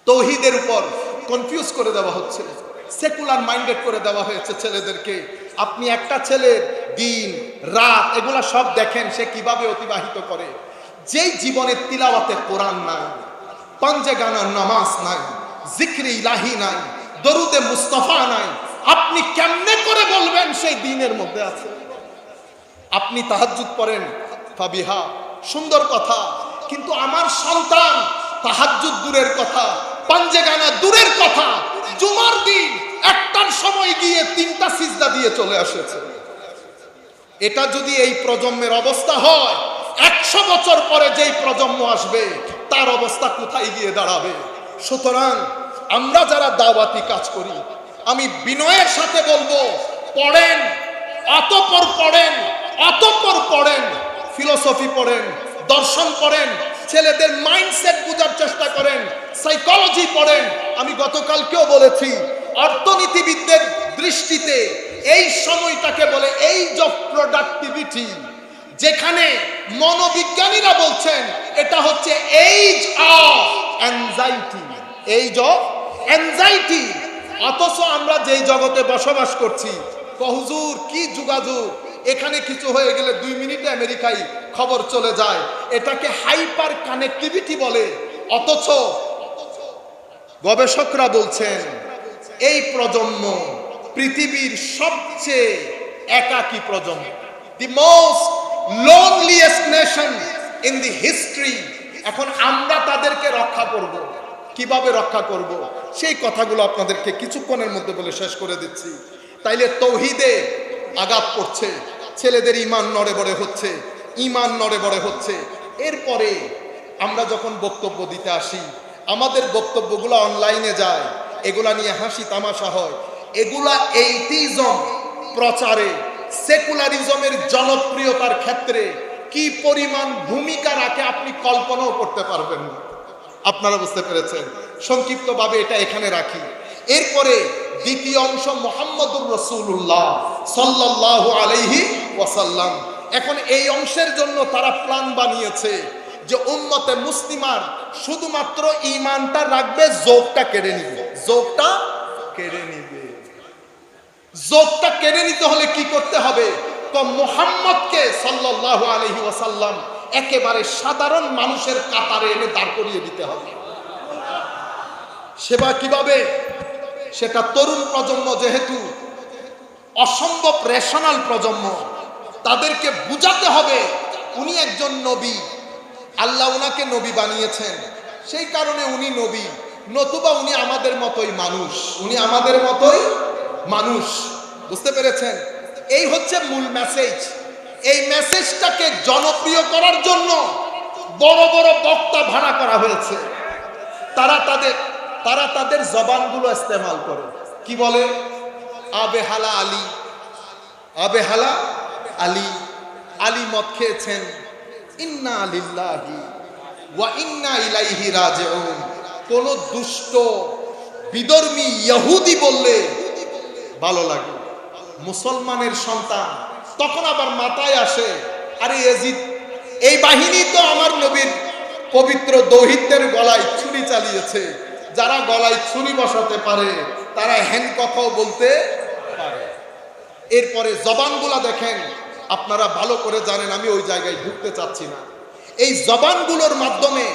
তৌহিদের উপর কনফিউজ করে দেওয়া হচ্ছে, সেকুলার মাইন্ডেড করে দেওয়া হয়েছে ছেলেদেরকে। আপনি একটা ছেলের দিন রাত এগুলা সব দেখেন সে কিভাবে অতিবাহিত করে। যেই জীবনের তিলাওয়াতে কোরআন নাই, পাঞ্জে গানার নামাজ নাই, জিক্রে ইলাহি নাই, দরুদে মুস্তাফা নাই, আপনি কেমনে করে বলবেন সেই দিনের মধ্যে আছে? আপনি তাহাজ্জুদ পড়েন, ফাবিহা, সুন্দর কথা, কিন্তু আমার সন্তান তাহাজ্জুদ দূরের কথা, পাঞ্জে গানা দূরের কথা, জুমার দিন একটার সময় গিয়ে 3টা সিজদা দিয়ে চলে আসেছে। এটা যদি এই প্রজন্মের অবস্থা হয়, 100 বছর পরে যেই প্রজন্ম আসবে তার অবস্থা কোথায় গিয়ে দাঁড়াবে? সুতরাং আমরা যারা দাওয়াতি কাজ করি, আমি বিনয়ের সাথে বলবো, পড়েন, অতঃপর পড়েন, অতঃপর পড়েন, ফিলোসফি পড়েন, দর্শন পড়েন, ছেলেদের মাইন্ডসেট বোঝার চেষ্টা করেন, সাইকোলজি পড়েন। আমি গতকালকেও বলেছি, অর্থনীতিবিদদের দৃষ্টিতে এই সময়টাকে বলে এইজ অফ প্রোডাক্টিভিটি, যেখানে মনোবিজ্ঞানীরা বলছেন এটা হচ্ছে age of anxiety, age of anxiety. অথচ আমরা যেই জগতে বসবাস করছি, হুজুর কি যোগাযোগ, এখানে কিছু হয়ে গেলে 2 মিনিটে আমেরিকায় খবর চলে যায়, এটাকে হাইপার কানেক্টিভিটি বলে। অথচ গবেষকরা বলছেন এই প্রজন্ম পৃথিবীর সবচেয়ে একাকী প্রজন্ম, the most loneliest nation in the history. এখন আমরা তাদেরকে রক্ষা করব, কিভাবে রক্ষা করব সেই কথাগুলো আপনাদেরকে কিছুক্ষণের মধ্যে বলে শেষ করে দিচ্ছি। তাইলে তৌহিদে আঘাত পড়ছে, ছেলেদের ইমান নড়ে বড়ে হচ্ছে, ইমান নড়ে বড়ে হচ্ছে। এরপরে আমরা যখন বক্তব্য দিতে আসি, আমাদের বক্তব্যগুলো অনলাইনে যায়, এগুলা নিয়ে হাসি তামাশা হয়। এগুলা এইটিজম প্রচারে, সেকুলারিজমের জনপ্রিয়তার ক্ষেত্রে কি পরিমাণ ভূমিকা রাখে আপনি কল্পনাও করতে পারবেন না। আপনারা বুঝতে পেরেছেন? সংক্ষিপ্তভাবে এটা এখানে রাখি। এরপরে দ্বিতীয় অংশ মুহাম্মদুর রাসূলুল্লাহ সাল্লাল্লাহু আলাইহি ওয়াসাল্লাম। এখন এই অংশের জন্য তারা প্ল্যান বানিয়েছে যে উম্মতে মুসলিমার শুধুমাত্র ঈমানটা রাখবে, যোগটা কেড়ে নিবে, যোগটা কেড়ে নিবে। যোগটা কেড়ে নিতে হলে কি করতে হবে? তো মুহাম্মদকে সাল্লাল্লাহু আলাইহি ওয়াসাল্লাম একেবারে সাধারণ মানুষের কাতারে এনে দাঁড় করিয়ে দিতে হবে। সেবা কিভাবে? সেটা তরুণ প্রজন্ম যেহেতু অসম্ভব রেশনাল প্রজন্ম, তাদেরকে বুঝাতে হবে উনি একজন নবী, আল্লাহ উনাকে নবী বানিয়েছেন, সেই কারণে উনি নবী, নতুবা উনি আমাদের মতোই মানুষ, উনি আমাদের মতোই মানুষ। বুঝতে পেরেছেন? এই হচ্ছে মূল মেসেজ। এই মেসেজটাকে জনপ্রিয় করার জন্য বড় বড় বক্তা ভাড়া করা হয়েছে। তারা তাদের জবানগুলো ইস্তেমাল করে, কি বলে? আবে হালা আলী, আবে হালা আলী, আলী মদ খেয়েছেন, ইন্না লিল্লাহি ওয়া ইন্না ইলাইহি রাজিউন। কোন দুষ্ট বিধর্মী ইহুদি বললে ভালো লাগে, মুসলমানের সন্তান তখন আবার মাথায় আসে, আরে ইয়াজিদ এই বাহিনী তো আমার নবীর পবিত্র দৌহিত্রের গলায় ছুরি চালিয়েছে। যারা গলায় ছুরি বসাতে পারে তারা হ্যান কথাও বলতে পারে। এরপরে জবানগুলা দেখেন, আপনারা ভালো করে জানেন, আমি ওই জায়গায় ঢুকতে চাচ্ছি না। এই জবানগুলোর মাধ্যমে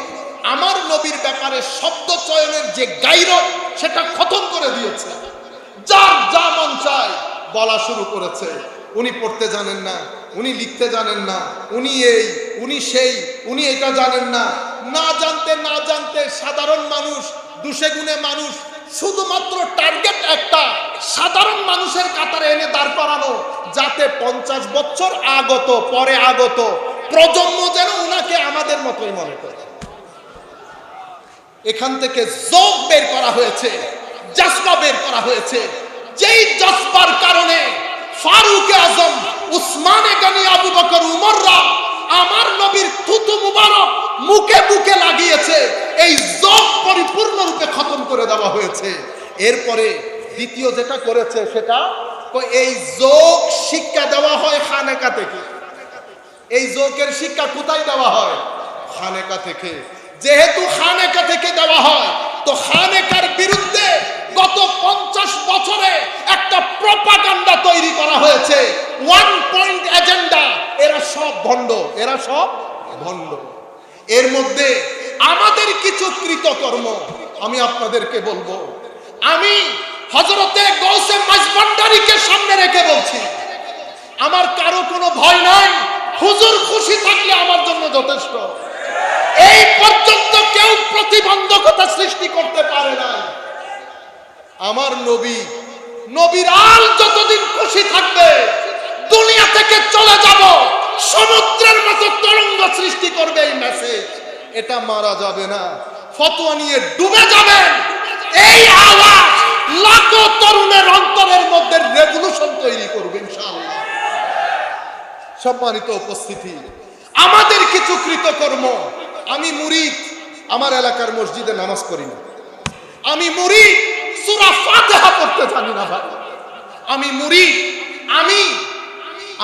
আমার নবীর ব্যাপারে শব্দ চয়নের যে গায়রত সেটা খতম করে দিয়েছে। যার যা মন চায় বলা শুরু করেছে। উনি পড়তে জানেন না, উনি লিখতে জানেন না, উনি এই, উনি সেই, উনি এটা জানেন না। না জানতে না জানতে সাধারণ মানুষ, দুষে গুণে মানুষ, শুধুমাত্র টার্গেট একটা, সাধারণ মানুষের কাতারে এনে দাঁড় করানো, যাতে 50 বছর আগত পরে আগত প্রজন্ম যেন উনাকে আমাদের মতোই মনে করে। এখান থেকে যোগ বের করা হয়েছে, জজবা বের করা হয়েছে। যেই জজবার কারণে ফারুক আজম, উসমানে গনি, আবু বকর, উমররা আমার নবীর থুতু মুবারক মুখে মুখে লাগিয়েছে। এই যোগ পরিপূর্ণরূপে খতম করে দেওয়া হয়েছে। এরপরে দ্বিতীয় যেটা করেছে সেটা, এই যোগ শিক্ষা দেওয়া হয় খানেকা থেকে। এই যোগের শিক্ষা কোথায় দেওয়া হয়? খানেকা থেকে। যেহেতু খানেকা থেকে দেওয়া হয়, তো হয়েছে ওয়ান পয়েন্ট এজেন্ডা, এরা সব ভণ্ড, এরা সব ভণ্ড। এর মধ্যে আমাদের কিছু কৃতকর্ম আমি আপনাদেরকে বলবো। আমি হযরতে গৌসে মাঝভান্ডারীকে সামনে রেখে বলছি, আমার কারো কোনো ভয় নাই। হুজুর খুশি থাকলে আমার জন্য যথেষ্ট। এই পর্যন্ত কেউ প্রতিবন্ধকতা সৃষ্টি করতে পারে না। আমার নবী, নবীর আল যতদিন খুশি থাকবে, দুনিয়া থেকে চলে যাব সমুদ্রের মতো তরঙ্গ সৃষ্টি করবে এই মেসেজ, এটা মারা যাবে না। ফতোয়া নিয়ে ডুবে যাবেন, এই আওয়াজ লাখো তরুণের অন্তরের মধ্যে রেভলিউশন তৈরি করবে ইনশাআল্লাহ। সম্মানিত উপস্থিতি, আমাদের কিছু কৃতকর্ম। আমি মুরিদ, আমার এলাকার মসজিদে নামাজ পড়ি না। আমি মুরিদ, সূরা ফাতিহা পড়তে জানি না ভাই। আমি মুরিদ, আমি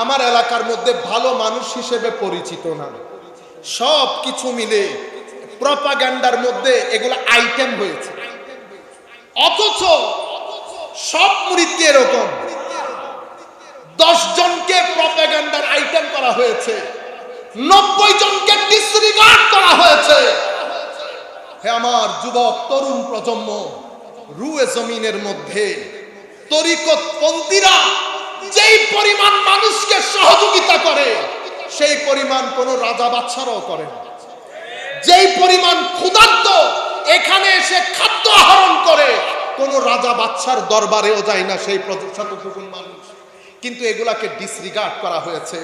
আমার এলাকার মধ্যে ভালো মানুষ হিসেবে পরিচিত না। সব কিছু মিলে প্রপাগান্ডার মধ্যে এগুলো আইটেম হয়েছে। অথচ সব মুরিদকে এরকম 10 জনকে প্রপাগান্ডার আইটেম করা হয়েছে, 90 জনকে ডিসরিগার্ড করা হয়েছে। হে আমার যুবক তরুণ প্রজন্ম, রুয়ে জমিনের মধ্যে তরিকতপন্থীরা যেই পরিমাণ মানুষকে সহযোগিতা করে, সেই পরিমাণ কোন রাজা বাদশারাও করে না। যেই পরিমাণ ক্ষুধার্ত এখানে এসে খাদ্য আহরণ করে, কোন রাজা বাদশার দরবারেও যায় না সেই শতটুকুন মানুষ। কিন্তু এগুলাকে ডিসরিগার্ড করা হয়েছে,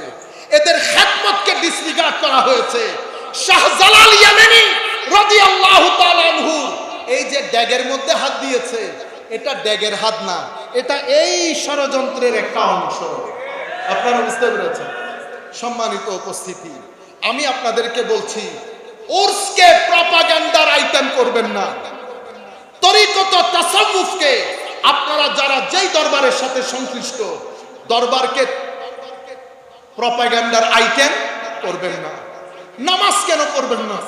এদের খেদমতকে ডিসরিগার্ড করা হয়েছে। শাহজালাল ইয়ামানি রাদিয়াল্লাহু তাআলা আনহু এই যে ড্যাগের মধ্যে হাত দিয়েছে, এটা ড্যাগের হাত না, এটা এই ষড়যন্ত্রের একটা অংশ। আপনারা বুঝতে পেরেছেন? সম্মানিত উপস্থিতি, আমি আপনাদেরকে বলছি, উর্সকে প্রপাগান্ডার আইটেম করবেন না। তরিকত তাসাউফকে আপনারা যারা যেই দরবারের সাথে সংশ্লিষ্ট, দরবারকে প্রপাগান্ডার আইটেম করবেন না। নামাজ কেন পড়বেন না?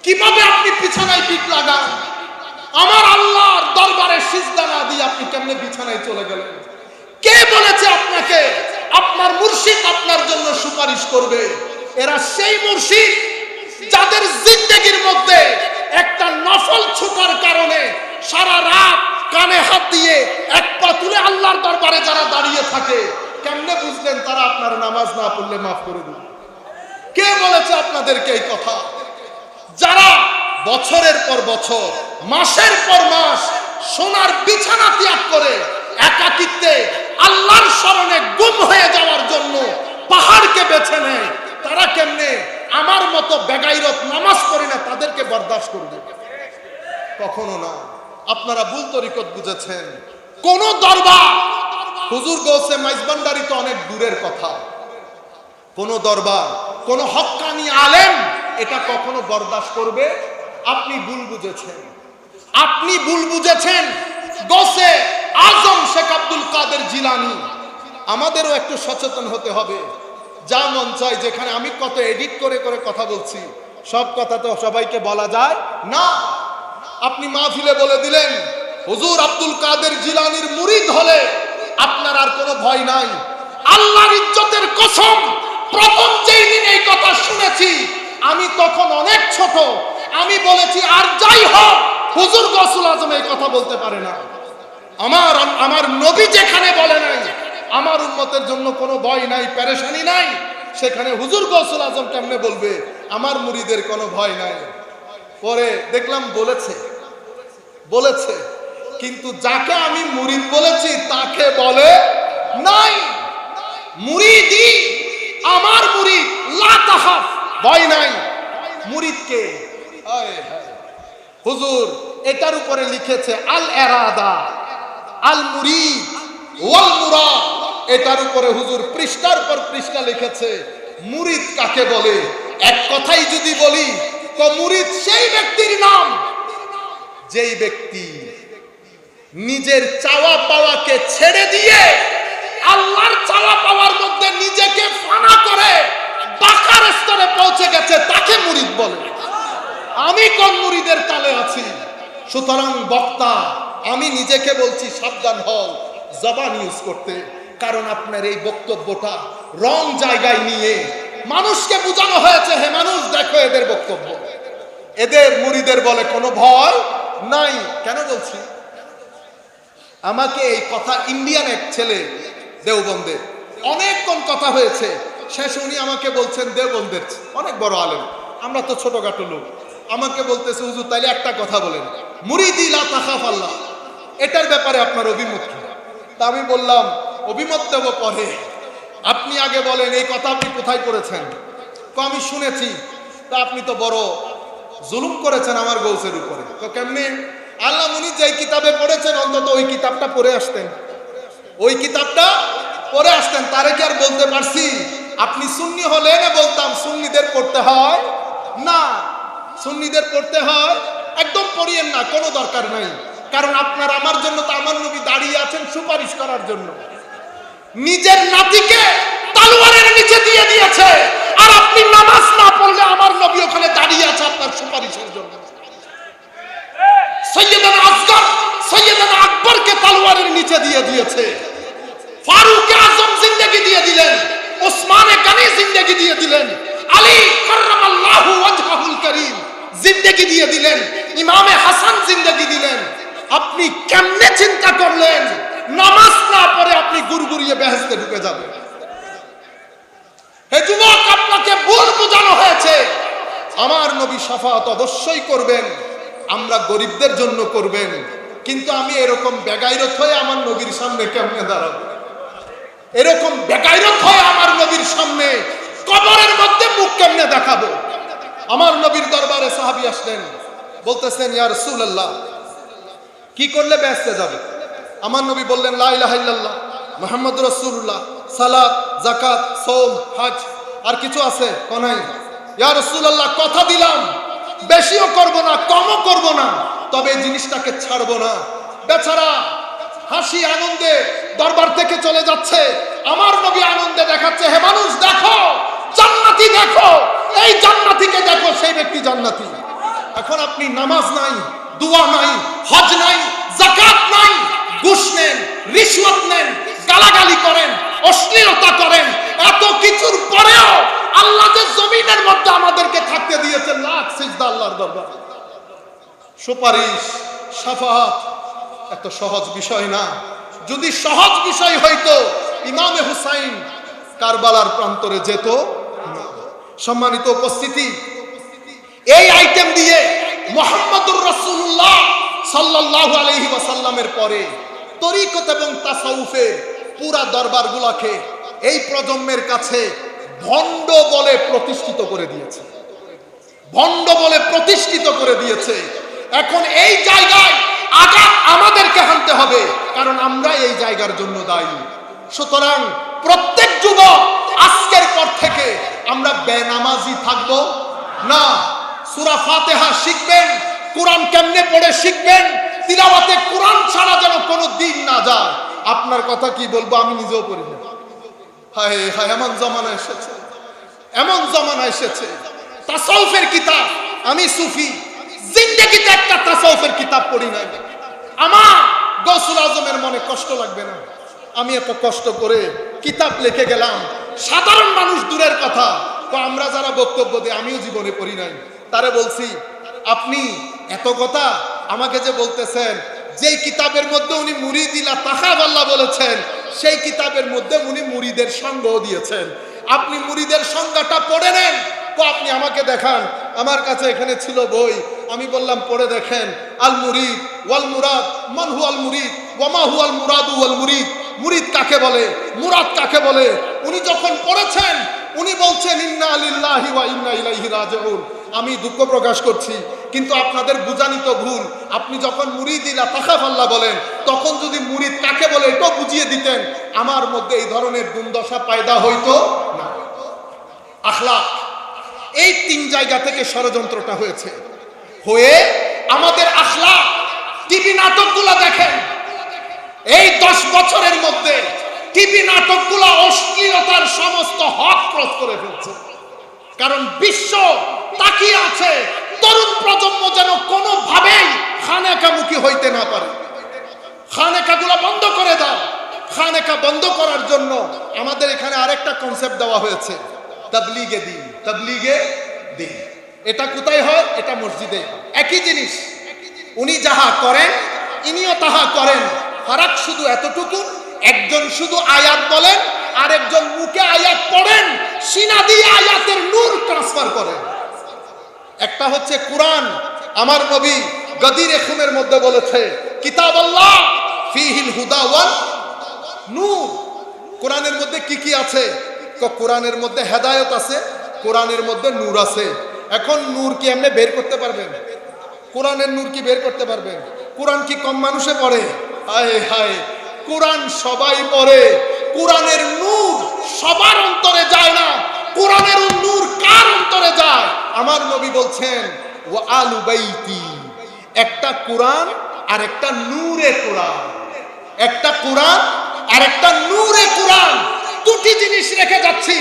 কিভাবে আপনি বিছানায় পিঠ লাগান? আমার আল্লাহর দরবারে সিজদা না দিয়ে আপনি কেমনে বিছানায় চলে গেলেন? কে বলেছে আপনাকে আপনার মুর্শিদ আপনার জন্য সুপারিশ করবে? এরা সেই মুর্শিদ যাদের জিন্দেগির মধ্যে একটা নফল ছুটার কারণে সারা রাত কানে হাত দিয়ে এক পা তুলে আল্লাহর দরবারে যারা দাঁড়িয়ে থাকে, কেমনে বুঝলেন তারা আপনার নামাজ না পড়লে মাফ করে দেবে? কে বলেছে আপনাদেরকে এই কথা? যারা বছরের পর বছর, মাসের পর মাস সোনার বিছানা ত্যাগ করে একাকিত্বে আল্লাহর শরণে গুম হয়ে যাওয়ার জন্য পাহাড়কে বেছে নেয়, তারা কেমনে আমার মতো বেগাইরত নামাজ পড়ে না তাদেরকে বরদাস্ত করবে? কখনো না। আপনারা ভুল তরিকত বুঝেছেন। কোন দরবার, হুজুর গৌসে মাইজভান্ডারী তো অনেক দূরের কথা, কোন দরবার, কোন হক্কানি আলেম এটা কখনো বরদাস্ত করবে? আপনি ভুল বুঝেছেন। আপনি ভুল বুঝেছেন। গৌসে আজম শেখ আব্দুল কাদের জিলানী। আমাদেরও একটু সচেতন হতে হবে। যা মন চায়, যেখানে আমি কত এডিট করে করে কথা বলছি, সব কথা তো সবাইকে বলা যায় না। আপনি মাহফিলে বলে দিলেন হুজুর আব্দুল কাদের জিলানীর মুরিদ হলে আপনার আর কোনো ভয় নাই। আল্লাহর ইজ্জতের কসম, প্রথম যেই দিন এই কথা শুনেছি আমি তখন অনেক ছোট। আমি বলেছি আর যাই হোক হুজুর গৌসুল আজম এই কথা বলতে পারে না। আমার নবী যেখানে বলে নাই আমার উম্মতের জন্য কোনো ভয় নাই, পেরেশানি নাই, সেখানে হুজুর গৌসুল আজম কেমনে বলবে আমার মুরিদের কোনো ভয় নাই? পরে দেখলাম বলেছে, কিন্তু যাকে আমি মুরিদ বলেছি তাকে বলে নাই। মুরিদি আমার মুরিদ, লা তাখাফ, ভয় নাই। মুরিদকে হুজুর এটার উপরে লিখেছে আল ইরাদা, আল মুরিদ ওয়াল মুরাদ। এটার উপরে হুজুর পৃষ্ঠার পর পৃষ্ঠা লিখেছে মুরিদ কাকে বলে। এক কথাই যদি বলি তো মুরিদ সেই ব্যক্তির নাম যেই ব্যক্তি নিজের চাওয়া পাওয়াকে ছেড়ে দিয়ে আল্লাহর চাওয়া পাওয়ার মধ্যে নিজেকে ফানা করে বাকার স্তরে পৌঁছে গেছে, তাকে মুরিদ বলে। আমি কোন মুরিদের তালে আছি? সুতরাং বক্তা, আমি নিজেকে বলছি সাবধান হও জবান ইউজ করতে। কারণ আপনার এই বক্তব্যটা রং জায়গায় নিয়ে মানুষকে বোঝানো হয়েছে, হে মানুষ দেখো এদের বক্তব্য, এদের মুরিদের বলে কোনো ভয় নাই। কেন বলছি? আমাকে এই কথা ইন্ডিয়ান এক ছেলে দেওবন্দের, অনেকক্ষণ কথা হয়েছে, শেষে উনি আমাকে বলছেন, দেওবন্দের অনেক বড় আলেম, আমরা তো ছোটখাটো লোক, আমাকে বলতেছে হুজুর তাইলে একটা কথা বলেন, মুরিদি লা তাখাফ আল্লাহ, এটার ব্যাপারে আপনার অভিমত কি? তা আমি বললাম অভিমত দেব পরে, আপনি আগে বলেন এই কথা আপনি কোথায় পড়েছেন? তো আমি শুনেছি। তা আপনি তো বড় জুলুম করেছেন আমার গৌসের উপরে। তো কেমনে? আল্লাহ মুনি যেই কিতাবে পড়েছেন অন্তত ওই কিতাবটা পড়ে আসতেন, ওই কিতাবটা পড়ে আসতেন, তারে কি আর বলতে পারছি? আপনি সুন্নি হলে না বলতাম সুন্নিদের পড়তে হয় না, সুন্নিদের পড়তে হয়, একদম পড়িয়েন না, কোনো দরকার নাই। কারণ আপনার আমার জন্য তো আমার নবী দাঁড়িয়ে আছেন সুপারিশ করার জন্য, নিজের নাতিকে তলোয়ারের নিচে দিয়ে দিয়েছে, আর আপনি নামাজ না পড়লে আমার নবী ওখানে দাঁড়িয়ে আছে আপনার সুপারিশের জন্য। সৈয়দনা আসগর, সৈয়দনা আকবরকে তলোয়ারের নিচে দিয়ে দিয়েছে, ফারুক আজম জিন্দেগি দিয়ে দিলেন, ওসমানে গনি জিন্দেগি দিয়ে দিলেন, আলী কাররামাল্লাহু ওয়াজহাহুল কারীম জিন্দেগি দিয়ে দিলেন, ইমামে হাসান জিন্দেগি দিলেন। আপনি কেমনে চিন্তা করলেন নামাজ না পড়ে আপনি গুড়গুড়িয়ে বেহেশতে ঢুকে যাবেন? হে যুবক, আপনাকে ভুল বোঝানো হয়েছে। আমার নবী শাফাত অবশ্যই করবেন, আমরা গরিবদের জন্য করবেন, কিন্তু আমি এরকম বেগাইরত হয়ে আমার নবীর সামনে কেমনে দাঁড়াবো? এরকম বেগাইরত হয়ে আমার নবীর সামনে কবরের মধ্যে মুখ কেমনে দেখাবো? আমার নবীর দরবারে সাহাবী আসলেন, বলতেছেন ইয়া রাসূলুল্লাহ কি করলে বেহেশতে যাবে? আমার নবী বললেন লা ইলাহা ইল্লাল্লাহ মুহাম্মাদুর রাসূলুল্লাহ, সালাত, যাকাত, সওম, হজ, আর কিছু আছে? কোনাই। ইয়া রাসূলুল্লাহ কথা দিলাম বেশিও করব না কমও করব না, তবে এই জিনিসটাকে ছাড়বো না। বেচারা হাসি আনন্দে দরবার থেকে চলে যাচ্ছে, আমার নবী আনন্দে দেখাচ্ছে, হে মানুষ দেখো জান্নাতি, দেখো এই জান্নাতিকে দেখো, সেই ব্যক্তি জান্নাতি। এখন আপনি নামাজ নাই, দোয়া নাই, হজ নাই, যাকাত নাই, ঘুষ নেন, রিশওয়াত নেন, গালাগালি করেন, অশ্লীলতা করেন, এত কিছুর পরেও আল্লাহ যে জমিনের মধ্যে আমাদেরকে থাকতে দিয়েছেন লাখ সিজদা আল্লাহর দরবারে। সুপারিশ, শাফাআত এত সহজ বিষয় না। যদি সহজ বিষয় হইতো ইমামে হুসাইন কারবালার প্রান্তরে যেত। সম্মানিত উপস্থিতি, এই আইটেম দিয়ে মুহাম্মদুর রাসূলুল্লাহ সাল্লাল্লাহু আলাইহি ওয়াসাল্লামের পরে তরিকত এবং তাসাউফের পুরা দরবারগুলোকে এই প্রজন্মের কাছে ভণ্ড বলে প্রতিষ্ঠিত করে দিয়েছে, ভণ্ড বলে প্রতিষ্ঠিত করে দিয়েছে। এখন এই জায়গায় আঘাত আমাদেরকে হানতে হবে, কারণ আমরা এই জায়গার জন্য দায়ী। সুতরাং প্রত্যেক যুবক আজকের পর থেকে আমরা বেনামাজি থাকব না। সূরা ফাতিহা শিখবেন, কোরআন কেমনে পড়ে শিখবেন, তিলাওয়াতে কোরআন ছাড়া যেন কোনো দিন না যায়। আপনার কথা কি বলবো, আমি নিজেও পড়ি না। হায় হায়, এমন জমানা এসেছে, এমন জমানা এসেছে। তাসাউফের কিতাব, আমি সুফি, জিন্দেগিতে একটা তাসাউফের কিতাব পড়ি নাই। আমার গৌসুল আজমের মনে কষ্ট লাগবে না, আমি এত কষ্ট করে কিতাব লিখে গেলাম। সাধারণ মানুষ দূরের কথা, তো আমরা যারা বক্তব্য দিই, আমিও জীবনে পড়ি নাই, তারে বলছি আপনি এত কথা আমাকে যে বলতেছেন, যেই কিতাবের মধ্যে উনি মুরিদি লা তাখাফ আল্লাহ বলেছেন, সেই কিতাবের মধ্যে উনি মুরিদের সংজ্ঞাও দিয়েছেন। আপনি মুরিদের সংজ্ঞাটা পড়ে নেন। তো আপনি আমাকে দেখান, আমার কাছে এখানে ছিল বই, আমি বললাম পড়ে দেখেন। আল মুরিদ ওয়াল মুরাদ, মান হুয়াল মুরিদ ওয়া মা হুয়াল মুরাদু ওয়াল মুরিদ, মুরিদ কাকে বলে, মুরাদ কাকে বলে। উনি যখন পড়েছেন উনি বলছেন ইন্না লিল্লাহি ওয়া ইন্না ইলাইহি রাজিউন। আমি দুঃখ প্রকাশ করছি, কিন্তু আপনাদের বুঝানি তো ভুল। আপনি যখন মুরিদি লা তাখাফ আল্লাহ বলেন, তখন যদি মুরিদ কাকে বলে এটাও বুঝিয়ে দিতেন, আমার মধ্যে এই ধরনের দুর্দশা পয়দা হইতো না। আখলাক, এই তিন জায়গা থেকে ষড়যন্ত্রটা হয়েছে। হয়ে আমাদের আখলাক, টিভি নাটকগুলো দেখেন, এই 10 বছরের মধ্যে টিভি নাটকগুলো অশ্লীলতার সমস্ত হদ ক্রস করে ফেলছে। কারণ বিশ্ব তাকিয়ে আছে তরুণ প্রজন্ম যেন কোনোভাবেই খানেকামুখী হইতে না পারে। খানেকাগুলো বন্ধ করে দাও, খানেকা বন্ধ করার জন্য আমাদের এখানে আরেকটা কনসেপ্ট দেওয়া হয়েছে, তাবলীগে দ্বীন। তাবলীগে দ্বীন এটা কোথায় হয়? এটা মসজিদে। একই জিনিস, উনি যাহা করেন ইনিও তাহা করেন। ফারাক শুধু এতটুকু, একজন শুধু আয়াত বলেন, আরেকজন মুখে আয়াত পড়েন, সিনা দিয়ে আয়াতের নূর ট্রান্সফার করেন। একটা হচ্ছে কোরআন, আমার নবী গদিরে খুমের মধ্যে বলেছে কিতাব আল্লাহ ফিহিল হুদা ওয়ান নূর। কোরআনের মধ্যে কি কি আছে? কোরআনের মধ্যে হেদায়েত আছে, কোরআনের মধ্যে নূর আছে। এখন নূর কি এমনি বের করতে পারবেন? কোরআনের নূর কি বের করতে পারবেন? কোরআন কি কম মানুষে পড়ে? হায় হায়, কোরআন সবাই পড়ে, কোরআনের নূর সবার অন্তরে যায় না। কোরআনের নূর কার অন্তরে যায়? আমার নবী বলছেন ওয়া আলু বাইতি, একটা কোরআন আর একটা নূরে কোরআন, একটা কোরআন আর একটা নূরে কোরআন। দুটি জিনিস রেখে যাচ্ছি,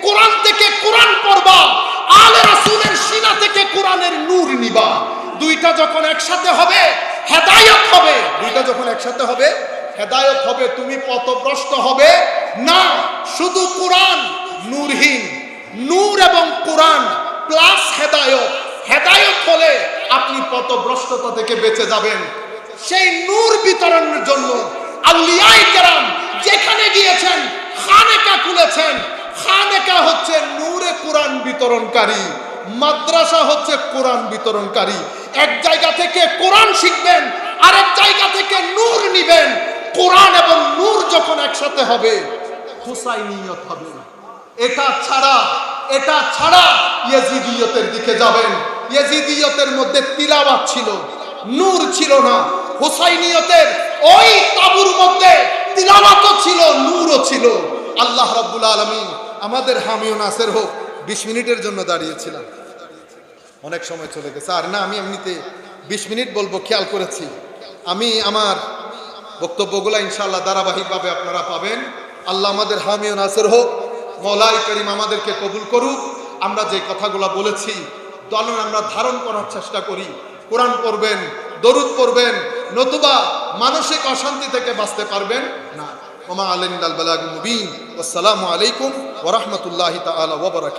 কোরআন থেকে কোরআন পড়বা, আলে রাসূলের সিনা থেকে কোরআনের নূর নিবা। দুইটা যখন একসাথে হবে হেদায়েত হবে, দুইটা যখন একসাথে হবে হেদায়েত হবে। তুমি পথভ্রষ্ট হবে না। শুধু কোরআন নূরহীন, নূর এবং কোরআন প্লাস হেদায়েত, হেদায়েত হলে আপনি পথভ্রষ্টতা থেকে বেঁচে যাবেন। সেই নূর বিতরণের জন্য আউলিয়ায়ে কেরাম যেখানে গিয়েছেন খানেকা খুলেছেন। খানেকা হচ্ছে নূরে কোরআন বিতরণকারী, মাদ্রাসা হচ্ছে কোরআন বিতরণকারী। এক জায়গা থেকে কোরআন শিখবেন, আরেক জায়গা থেকে নূর নিবেন। কোরআন এবং নূর যখন একসাথে হবে হুসাইনিয়ত হবে। এটা ছাড়া ইয়াজিদিয়তের দিকে যাবেন। ইয়াজিদিয়তের মধ্যে তিলাওয়াত ছিল, নূর ছিল না। হুসাইনিয়তের ওই তাবুর মধ্যে তিলাওয়াতও ছিল, নূরও ছিল। আল্লাহ রাব্বুল আলামিন আমাদের হামি ও নাসের হোক। 20 মিনিটের জন্য দাঁড়িয়েছিলাম, অনেক সময় চলে গেছে। আর না, আমি এমনিতে 20 মিনিট বলবো খেয়াল করেছি। আমি আমার বক্তব্যগুলো ইনশাআল্লাহ ধারাবাহিকভাবে আপনারা পাবেন। আল্লাহ আমাদের হামি ও নাসের হোক। মওলাই করিম আমাদেরকে কবুল করুক। আমরা যে কথাগুলো বলেছি দলন আমরা ধারণ করার চেষ্টা করি। কোরআন পড়বেন, দরুদ পড়বেন, নতুবা মানসিক অশান্তি থেকে বাঁচতে পারবেন না। ওমা আলাইনাল বালাগুল মুবিন। আসসালামু আলাইকুম ওয়া রাহমাতুল্লাহি তাআলা ওয়া বারাকাতুহু।